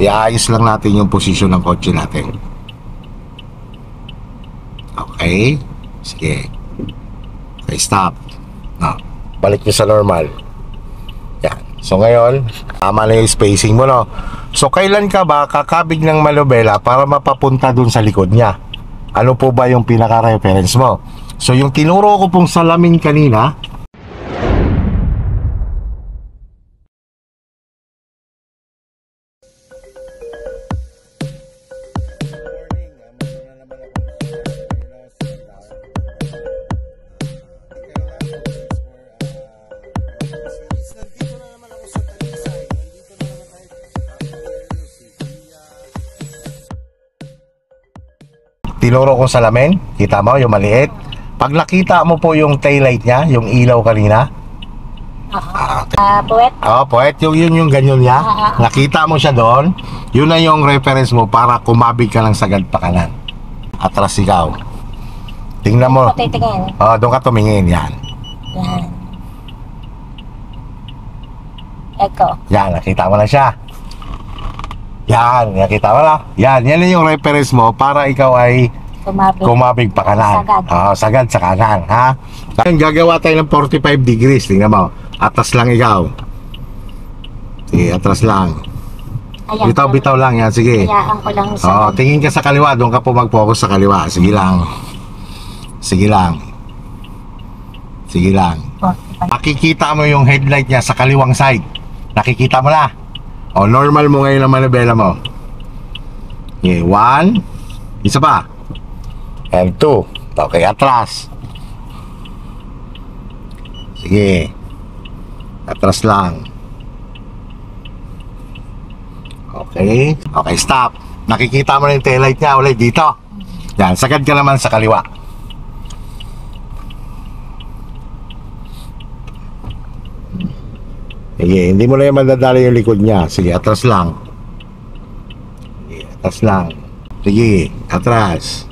Iayos lang natin yung posisyon ng kotse natin. Okay. Sige. Okay, stop. No. Balik nyo sa normal. Yan. So ngayon, tama na yung spacing mo, no? So kailan ka ba kakabig ng manobela para mapapunta dun sa likod niya? Ano po ba yung pinaka-reference mo? So yung tinuro ko pong salamin kanina, tinuro ko salamin, kita mo yung maliit. Pag nakita mo po yung taillight niya, yung ilaw kanina, puwet? puwet, yung ganyan niya, nakita mo siya doon, yun na yung reference mo para kumabig ka ng sagad pa kanan. Atras ikaw. Tingnan mo. Titingin. Doon ka tumingin, yan. Yan. Eko. Yan, nakita mo na siya. Yan, nakita mo na. Yan yung reference mo para ikaw ay kumabig pa kanan. Sagad sa kanan, ha? Ngayon, gagawa tayo ng 45 degrees. Tingnan mo. Atras lang ikaw. Sige, atras lang. Bitaw lang yan, sige. Hayaan ko lang sa... Tingin ka sa kaliwa. Doon ka po mag-focus sa kaliwa. Sige lang. Sige lang. Sige lang. Makikita mo yung headlight niya sa kaliwang side. Nakikita mo na. Normal mo ngayon ang manobela mo. Okay, 1. Isa pa. And 2. Okay, atras. Sige. Atras lang. Okay. Okay, stop. Nakikita mo na yung taillight niya ulit dito. Yan, sagad ka naman sa kaliwa. Sige, hindi mo na yung madadali yung likod niya. Sige, atras lang. Sige, atras lang. Sige, atras.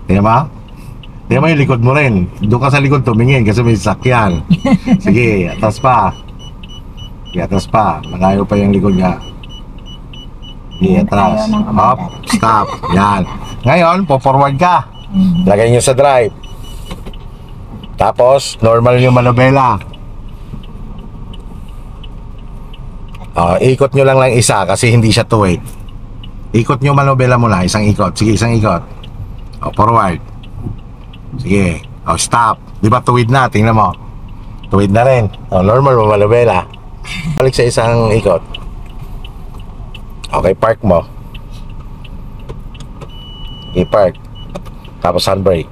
Tingnan mo? Tingnan mo yung likod mo rin. Doon ka sa likod tumingin kasi may sasakyan. Sige, atras pa. Sige, atras pa. Malayo pa yung likod niya. Sige, atras. Hop, stop. Yan. Ngayon, po-forward ka. Lagay nyo sa drive. Tapos, normal yung manobela. Ikot nyo lang isa kasi hindi siya two-way. Ikot nyo manobela mo na, isang ikot. Sige, isang ikot. Forward. Sige. Stop. Di ba tuwid na? Tingnan mo. Tuwid na rin. Normal mo manobela. Balik sa isang ikot. Okay, park mo. I-park. Tapos handbrake.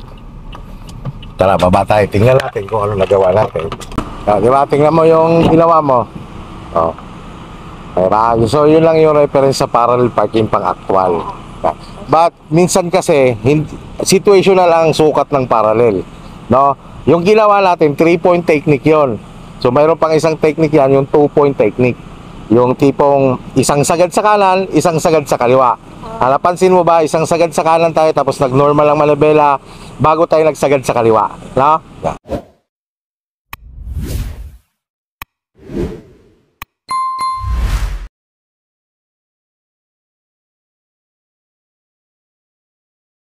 Tara, baba tayo. Tingnan natin kung ano nagawa natin. Di ba? Tingnan mo yung ginawa mo. So yun lang yung reference sa parallel parking pang actual. But minsan kasi situational ang sukat ng parallel, no? Yung ginawa natin 3-point technique yon. So mayroon pang isang technique yan, yung 2-point technique. Yung tipong isang sagad sa kanan, isang sagad sa kaliwa. Napansin mo ba, isang sagad sa kanan tayo tapos nag-normal ang manobela bago tayo nagsagad sa kaliwa, no?